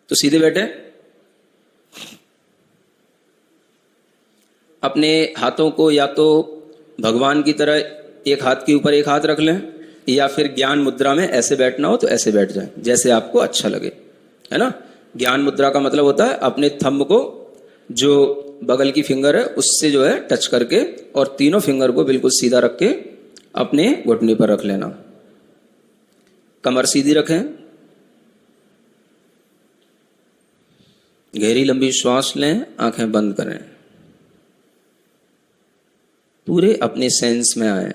तो सीधे बैठे, अपने हाथों को या तो भगवान की तरह एक हाथ के ऊपर एक हाथ रख लें, या फिर ज्ञान मुद्रा में ऐसे बैठना हो तो ऐसे बैठ जाए, जैसे आपको अच्छा लगे, है ना। ज्ञान मुद्रा का मतलब होता है अपने थंब को जो बगल की फिंगर है उससे जो है टच करके, और तीनों फिंगर को बिल्कुल सीधा रख के अपने घुटने पर रख लेना। कमर सीधी रखें, गहरी लंबी श्वास लें, आंखें बंद करें, पूरे अपने सेंस में आए,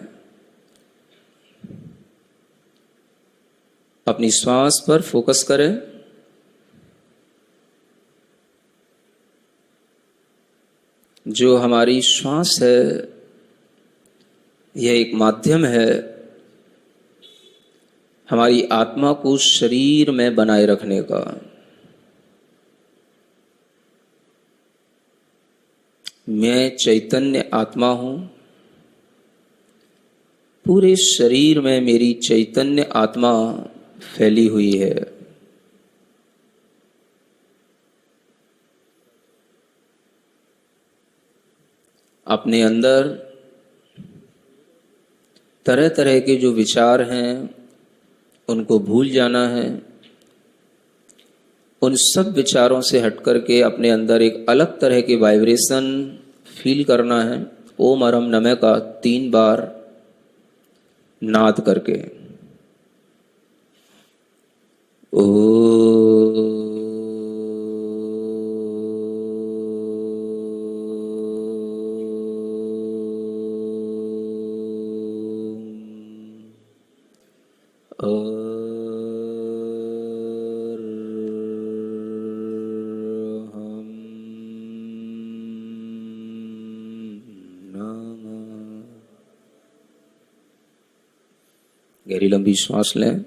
अपनी श्वास पर फोकस करें। जो हमारी श्वास है यह एक माध्यम है हमारी आत्मा को शरीर में बनाए रखने का। मैं चैतन्य आत्मा हूं, पूरे शरीर में मेरी चैतन्य आत्मा फैली हुई है। अपने अंदर तरह तरह के जो विचार हैं उनको भूल जाना है। उन सब विचारों से हट करके अपने अंदर एक अलग तरह के वाइब्रेशन फील करना है। ओम अरम नमः का 3 बार नाद करके। ओ गहरी लंबी श्वास लें।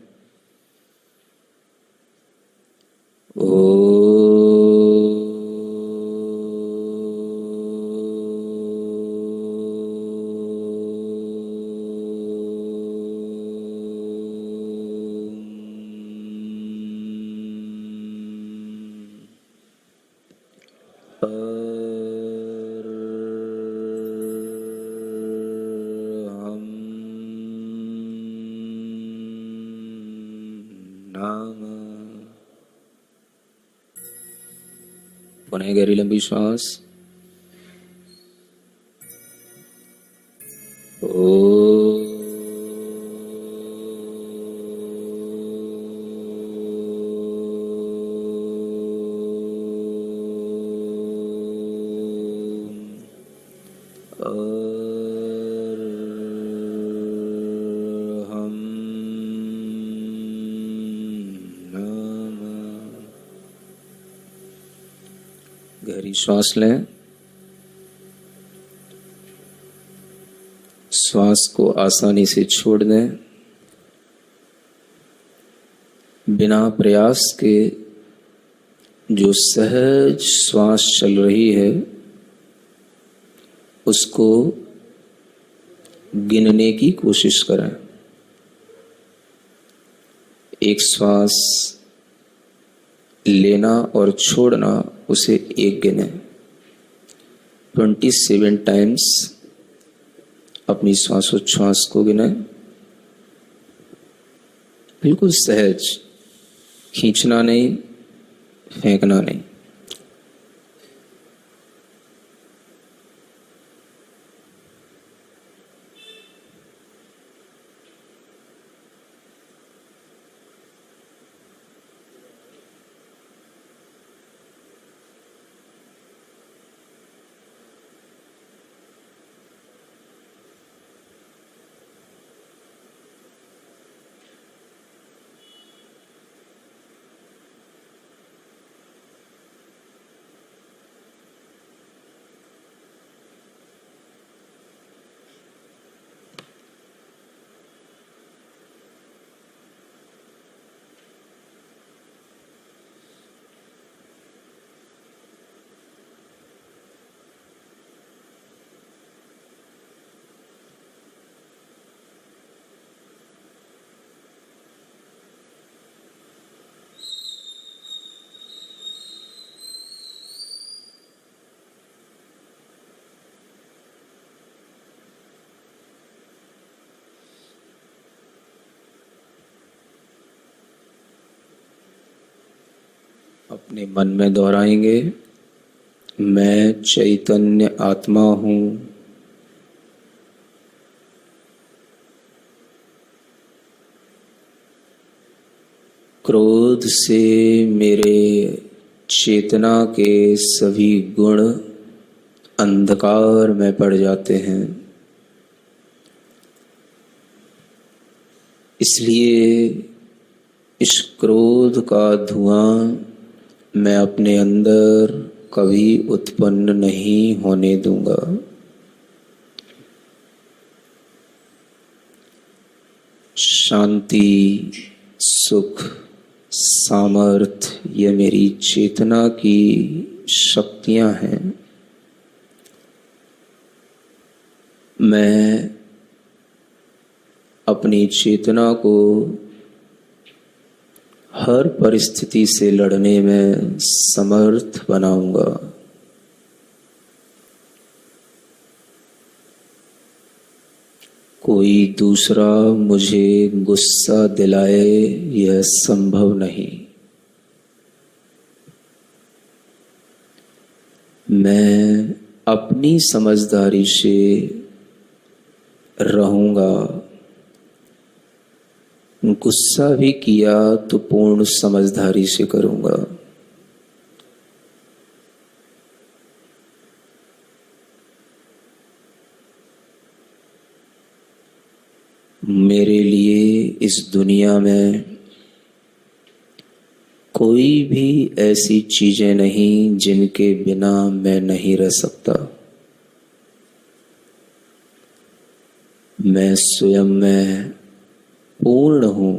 पुनः गहरी लंबी श्वास। गहरी श्वास लें। श्वास को आसानी से छोड़ दें। बिना प्रयास के जो सहज श्वास चल रही है उसको गिनने की कोशिश करें। एक श्वास लेना और छोड़ना, उसे 1 गिने। 27 टाइम्स अपनी श्वासोच्छ्वास को गिने। बिल्कुल सहज, खींचना नहीं, फेंकना नहीं। अपने मन में दोहराएंगे, मैं चैतन्य आत्मा हूँ। क्रोध से मेरे चेतना के सभी गुण अंधकार में पड़ जाते हैं, इसलिए इस क्रोध का धुआं मैं अपने अंदर कभी उत्पन्न नहीं होने दूंगा। शांति, सुख, सामर्थ्य ये मेरी चेतना की शक्तियां हैं। मैं अपनी चेतना को हर परिस्थिति से लड़ने में समर्थ बनाऊंगा। कोई दूसरा मुझे गुस्सा दिलाए यह संभव नहीं। मैं अपनी समझदारी से रहूंगा। गुस्सा भी किया तो पूर्ण समझदारी से करूंगा। मेरे लिए इस दुनिया में कोई भी ऐसी चीजें नहीं जिनके बिना मैं नहीं रह सकता। मैं स्वयं में पूर्ण हूँ।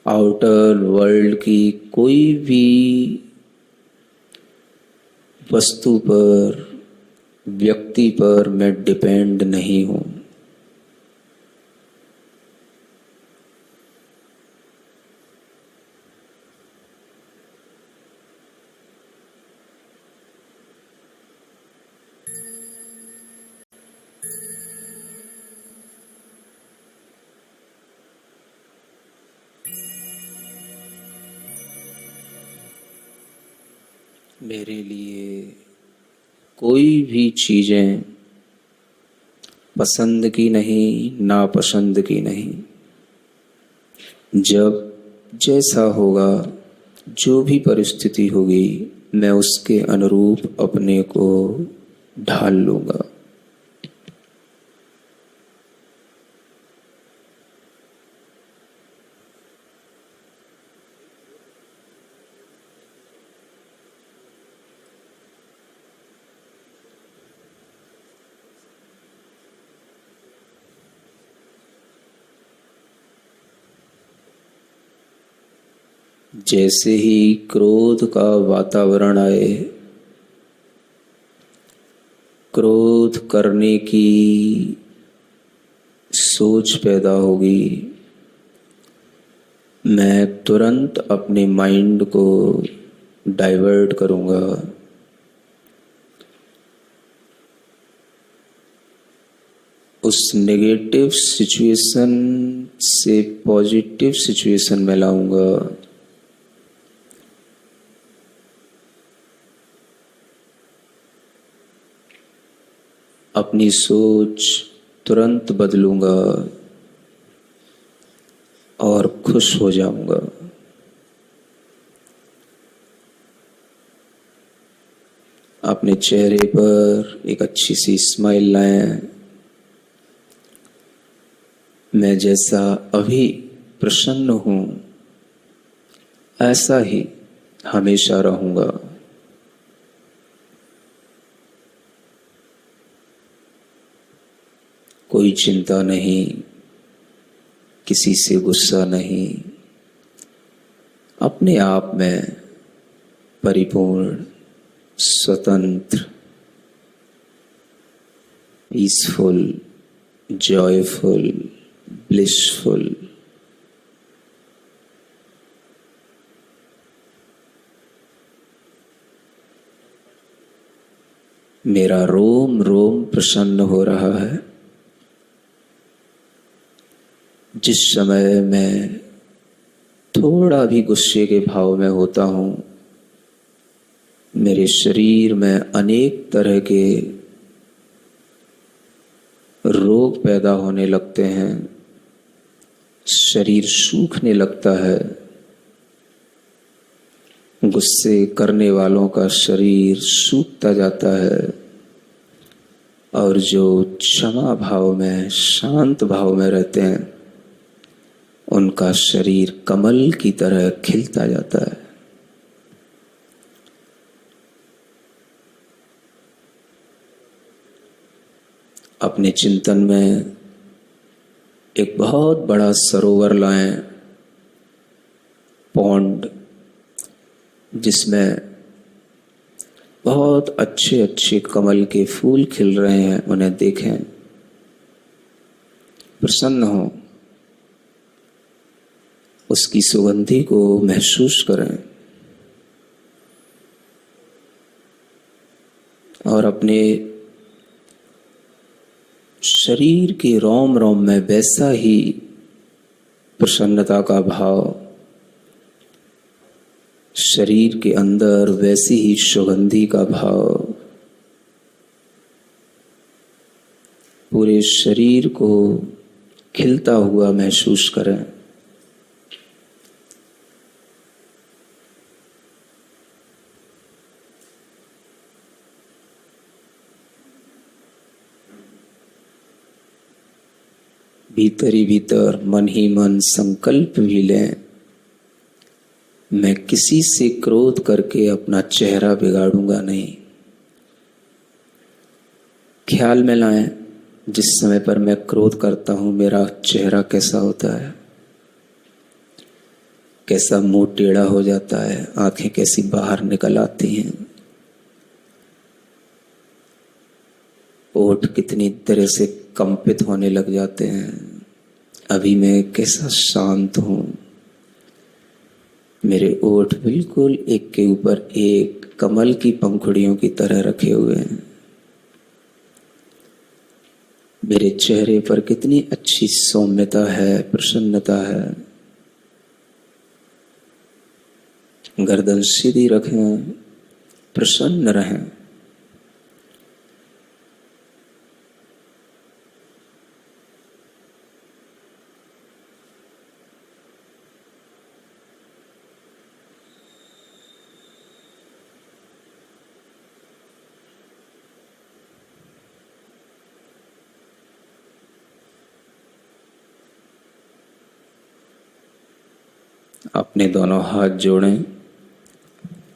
आउटर वर्ल्ड की कोई भी वस्तु पर, व्यक्ति पर मैं डिपेंड नहीं हूँ। मेरे लिए कोई भी चीजें पसंद की नहीं, नापसंद की नहीं। जब जैसा होगा, जो भी परिस्थिति होगी, मैं उसके अनुरूप अपने को ढाल लूंगा। जैसे ही क्रोध का वातावरण आए, क्रोध करने की सोच पैदा होगी, मैं तुरंत अपने माइंड को डाइवर्ट करूंगा। उस नेगेटिव सिचुएशन से पॉजिटिव सिचुएशन में लाऊंगा। अपनी सोच तुरंत बदलूंगा और खुश हो जाऊंगा। अपने चेहरे पर एक अच्छी सी स्माइल लाएं। मैं जैसा अभी प्रसन्न हूं, ऐसा ही हमेशा रहूंगा। कोई चिंता नहीं, किसी से गुस्सा नहीं, अपने आप में परिपूर्ण, स्वतंत्र, पीसफुल, जॉयफुल, ब्लिसफुल। मेरा रोम रोम प्रसन्न हो रहा है जिस समय मैं थोड़ा भी गुस्से के भाव में होता हूं, मेरे शरीर में अनेक तरह के रोग पैदा होने लगते हैं, शरीर सूखने लगता है। गुस्से करने वालों का शरीर सूखता जाता है और जो क्षमा भाव में, शांत भाव में रहते हैं, उनका शरीर कमल की तरह खिलता जाता है। अपने चिंतन में एक बहुत बड़ा सरोवर लाएं, पौंड, जिसमें बहुत अच्छे अच्छे कमल के फूल खिल रहे हैं, उन्हें देखें, प्रसन्न हो, उसकी सुगंधी को महसूस करें और अपने शरीर के रोम रोम में वैसा ही प्रसन्नता का भाव, शरीर के अंदर वैसी ही सुगंधी का भाव पूरे शरीर को खिलता हुआ महसूस करें। भीतर ही भीतर मन ही मन संकल्प भी लें, मैं किसी से क्रोध करके अपना चेहरा बिगाड़ूंगा नहीं। ख्याल में लाएं, जिस समय पर मैं क्रोध करता हूं मेरा चेहरा कैसा होता है, कैसा मुंह टेढ़ा हो जाता है, आंखें कैसी बाहर निकल आती हैं, ओठ कितनी तरह से कंपित होने लग जाते हैं। अभी मैं कैसा शांत हूं, मेरे ओठ बिल्कुल एक के ऊपर एक कमल की पंखुड़ियों की तरह रखे हुए हैं। मेरे चेहरे पर कितनी अच्छी सौम्यता है, प्रसन्नता है। गर्दन सीधी रखें, प्रसन्न रहें। अपने दोनों हाथ जोड़ें,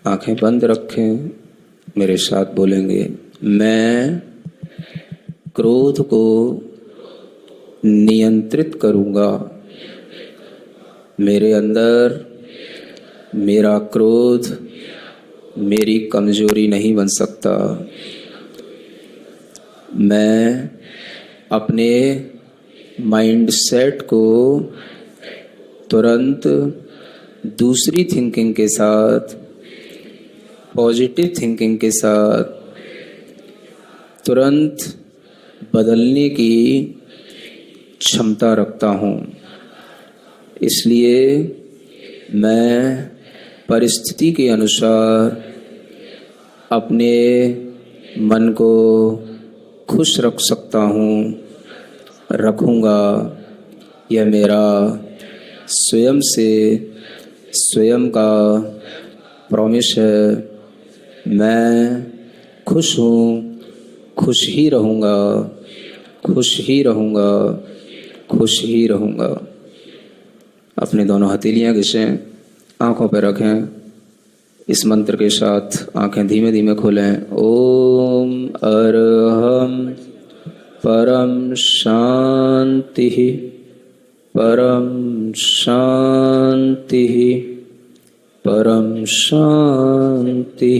आंखें बंद रखें, मेरे साथ बोलेंगे, मैं क्रोध को नियंत्रित करूंगा। मेरे अंदर मेरा क्रोध मेरी कमजोरी नहीं बन सकता। मैं अपने माइंड सेट को तुरंत दूसरी थिंकिंग के साथ, पॉजिटिव थिंकिंग के साथ तुरंत बदलने की क्षमता रखता हूँ। इसलिए मैं परिस्थिति के अनुसार अपने मन को खुश रख सकता हूँ, रखूँगा। यह मेरा स्वयं से स्वयं का प्रॉमिस है। मैं खुश हूँ, खुश ही रहूँगा, खुश ही रहूँगा, खुश ही रहूँगा। अपने दोनों हथेलियाँ घिसें, आँखों पर रखें। इस मंत्र के साथ आँखें धीमे धीमे खोलें। ओम अरहम परम शांति, परम शांति, परम शांति।